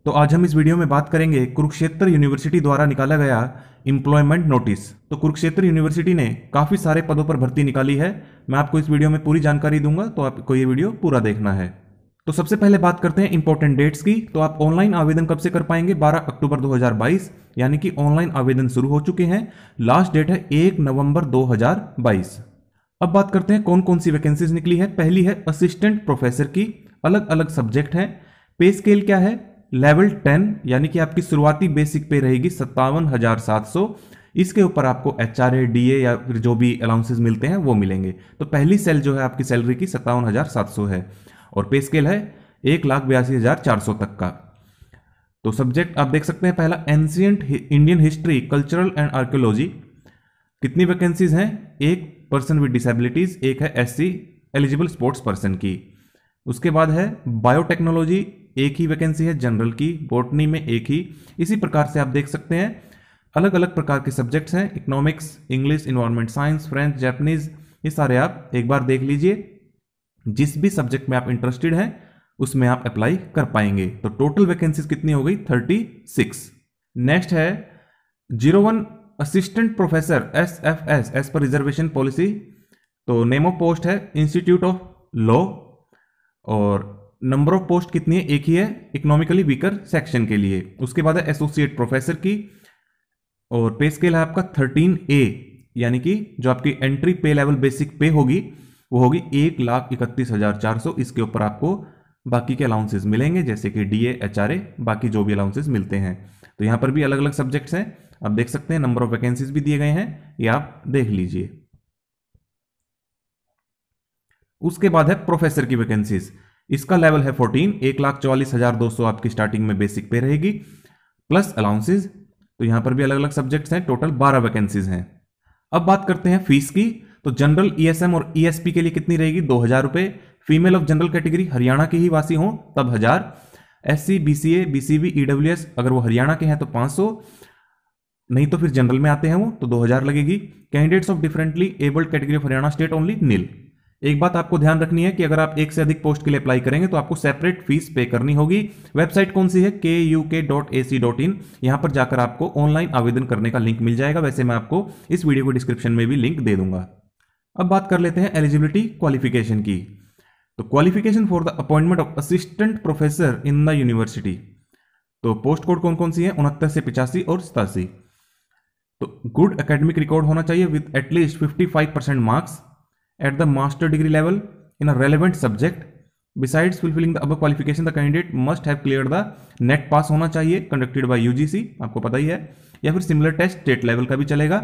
तो आज हम इस वीडियो में बात करेंगे कुरुक्षेत्र यूनिवर्सिटी द्वारा निकाला गया एम्प्लॉयमेंट नोटिस। तो कुरुक्षेत्र यूनिवर्सिटी ने काफी सारे पदों पर भर्ती निकाली है। मैं आपको इस वीडियो में पूरी जानकारी दूंगा, तो आपको ये वीडियो पूरा देखना है। तो सबसे पहले बात करते हैं इंपॉर्टेंट डेट्स की। तो आप ऑनलाइन आवेदन कब से कर पाएंगे? 12 अक्टूबर 2022, यानी कि ऑनलाइन आवेदन शुरू हो चुके हैं। लास्ट डेट है 1 नवंबर 2022। अब बात करते हैं कौन कौन सी वैकेंसीज निकली है। पहली है असिस्टेंट प्रोफेसर की, अलग अलग सब्जेक्ट हैं। पे स्केल क्या है? लेवल 10, यानी कि आपकी शुरुआती बेसिक पे रहेगी 57,700। इसके ऊपर आपको एचआरए, डीए या फिर जो भी अलाउंसेस मिलते हैं वो मिलेंगे। तो पहली सेल जो है आपकी सैलरी की 57,700 है और पे स्केल है 1,82,400 तक का। तो सब्जेक्ट आप देख सकते हैं, पहला ancient Indian history, cultural and archaeology. कितनी वैकेंसीज हैं? एक पर्सन विद डिसेबिलिटीज, एक है एससी एलिजिबल स्पोर्ट्स पर्सन की। उसके बाद है बायोटेक्नोलॉजी, एक ही वैकेंसी है जनरल की। बॉटनी में एक ही। इसी प्रकार से आप देख सकते हैं अलग अलग प्रकार के सब्जेक्ट्स हैं, economics, English, environment science, French, Japanese, ये सारे आप एक बार देख लीजिए। जिस भी सब्जेक्ट में आप इंटरेस्टेड हैं उसमें आप अप्लाई कर पाएंगे। तो टोटल वैकेंसीज कितनी हो गई? 36। नेक्स्ट है 01 असिस्टेंट प्रोफेसर SFS एज पर रिजर्वेशन पॉलिसी। तो नेम ऑफ पोस्ट है इंस्टीट्यूट ऑफ लॉ और नंबर ऑफ पोस्ट कितनी है? एक ही है, इकोनॉमिकली वीकर सेक्शन के लिए। उसके बाद है एसोसिएट प्रोफेसर की और पे स्केल है आपका 13A, यानी कि जो आपकी एंट्री पे लेवल बेसिक पे होगी वो होगी 1,31,400। इसके ऊपर आपको बाकी के अलाउंसेस मिलेंगे जैसे कि डीए, एचआरए, बाकी जो भी अलाउंसेस मिलते हैं। तो यहां पर भी अलग अलग सब्जेक्ट्स हैं, आप देख सकते हैं। नंबर ऑफ वैकेंसीज भी दिए गए हैं, ये आप देख लीजिए। उसके बाद है प्रोफेसर की वैकेंसीज। इसका लेवल है 14, 1,44,200 आपकी स्टार्टिंग में बेसिक पे रहेगी प्लस अलाउंसेज। तो यहां पर भी अलग अलग सब्जेक्ट्स हैं, टोटल 12 वैकेंसीज हैं। अब बात करते हैं फीस की। तो जनरल, ईएसएम और ईएसपी के लिए कितनी रहेगी? 2,000 रुपए। Female of general category Haryana के ही वासी हो तब 1,000। एससी, बीसीए, बीसीबी, ईडब्ल्यूएस अगर वो हरियाणा के हैं तो 500, नहीं तो फिर जनरल में आते हैं वो तो 2,000 लगेगी। Candidates of differently abled category of Haryana state only nil. एक बात आपको ध्यान रखनी है कि अगर आप एक से अधिक पोस्ट के लिए अप्लाई करेंगे तो आपको सेपरेट फीस पे करनी होगी। वेबसाइट कौन सी है? kuk.ac.in। यहां पर जाकर आपको ऑनलाइन आवेदन करने का लिंक मिल जाएगा। वैसे मैं आपको इस वीडियो के डिस्क्रिप्शन में भी लिंक दे दूंगा। अब बात कर लेते हैं एलिजिबिलिटी क्वालिफिकेशन की। तो qualification for the appointment of assistant professor in the university. तो पोस्ट कोड कौन कौन सी है? 69 से 85 और 87। तो गुड एकेडमिक रिकॉर्ड होना चाहिए with at least 55% marks at the master degree level in a relevant subject. Besides fulfilling the above qualification, the candidate must have cleared the NET pass होना चाहिए conducted by UGC, आपको पता ही है, या फिर similar test state level का भी चलेगा।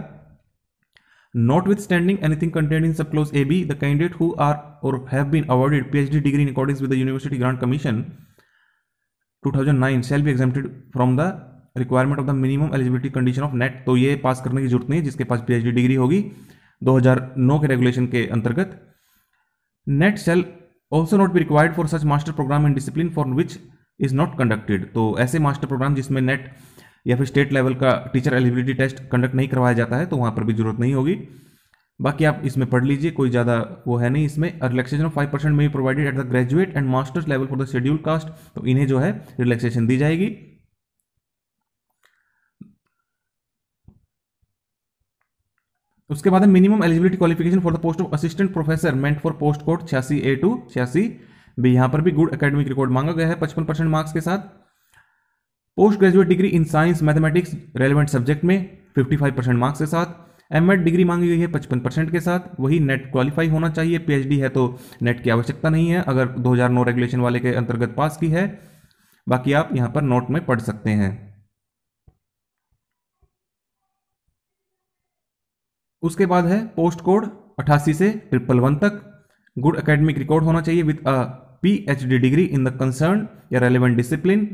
Notwithstanding anything contained in subclause AB, the candidate who are or have been awarded PhD degree in accordance with the University Grant Commission 2009 shall be exempted from the requirement of the minimum eligibility condition of NET। तो ये पास करने की जरूरत नहीं है जिसके पास PhD degree होगी 2009 के रेगुलेशन के अंतर्गत। NET shall also not be required for such master programme in discipline for which is not conducted. तो ऐसे मास्टर प्रोग्राम जिसमें नेट या फिर स्टेट लेवल का टीचर एलिजिबिलिटी टेस्ट कंडक्ट नहीं करवाया जाता है तो वहां पर भी जरूरत नहीं होगी। बाकी आप इसमें पढ़ लीजिए, कोई ज्यादा वो है नहीं इसमें। रिलैक्सेशन ऑफ 5% में provided at the graduate and masters level for the schedule caste. तो इन्हें जो है रिलैक्सेशन दी जाएगी। उसके बाद है minimum eligibility qualification for the post of assistant professor meant for post code 86A to 86B। यहां पर भी गुड एकेडमिक रिकॉर्ड मांगा गया है 55% मार्क्स के साथ। Post graduate degree in science mathematics relevant subject में 55% मार्क्स के साथ। एमएड डिग्री मांगी गई है 55% के साथ। वही नेट क्वालिफाई होना चाहिए। पीएचडी है तो नेट की आवश्यकता नहीं है अगर 2009 रेगुलेशन वाले के अंतर्गत पास की है। बाकी आप यहां पर नोट में पढ़ सकते हैं। उसके बाद है पोस्ट कोड 88 से 111 तक। गुड एकेडमिक रिकॉर्ड होना चाहिए with a PhD degree in the concern या relevant discipline.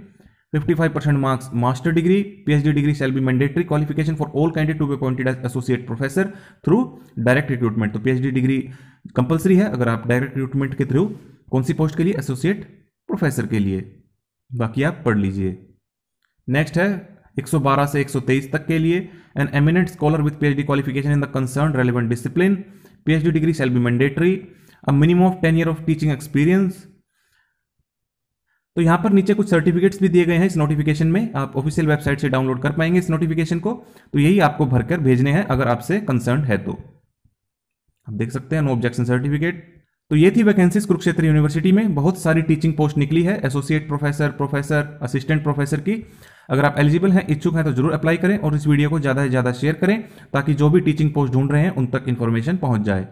55% marks master degree. PhD degree shall be mandatory qualification for all candidate to be appointed as associate professor through direct recruitment. तो PhD degree compulsory है अगर आप direct recruitment के through. कौन सी post के लिए? Associate professor के लिए। बाकी आप पढ़ लीजिए। नेक्स्ट है 112 से 123 तक के लिए an eminent scholar with PhD qualification in the concern relevant discipline. PhD degree shall be mandatory. A minimum of 10 year of teaching experience. तो यहाँ पर नीचे कुछ सर्टिफिकेट्स भी दिए गए हैं इस नोटिफिकेशन में, आप ऑफिशियल वेबसाइट से डाउनलोड कर पाएंगे इस नोटिफिकेशन को। तो यही आपको भरकर भेजने हैं अगर आपसे कंसर्न है तो। आप देख सकते हैं नो ऑब्जेक्शन सर्टिफिकेट। तो ये थी वैकेंसीज कुरुक्षेत्र यूनिवर्सिटी में। बहुत सारी टीचिंग पोस्ट निकली है, associate professor, professor, assistant professor की। अगर आप एलिजिबल हैं, इच्छुक हैं तो जरूर अप्लाई करें और इस वीडियो को ज़्यादा से ज़्यादा शेयर करें ताकि जो भी टीचिंग पोस्ट ढूंढ रहे हैं उन तक इन्फॉर्मेशन पहुंच जाए।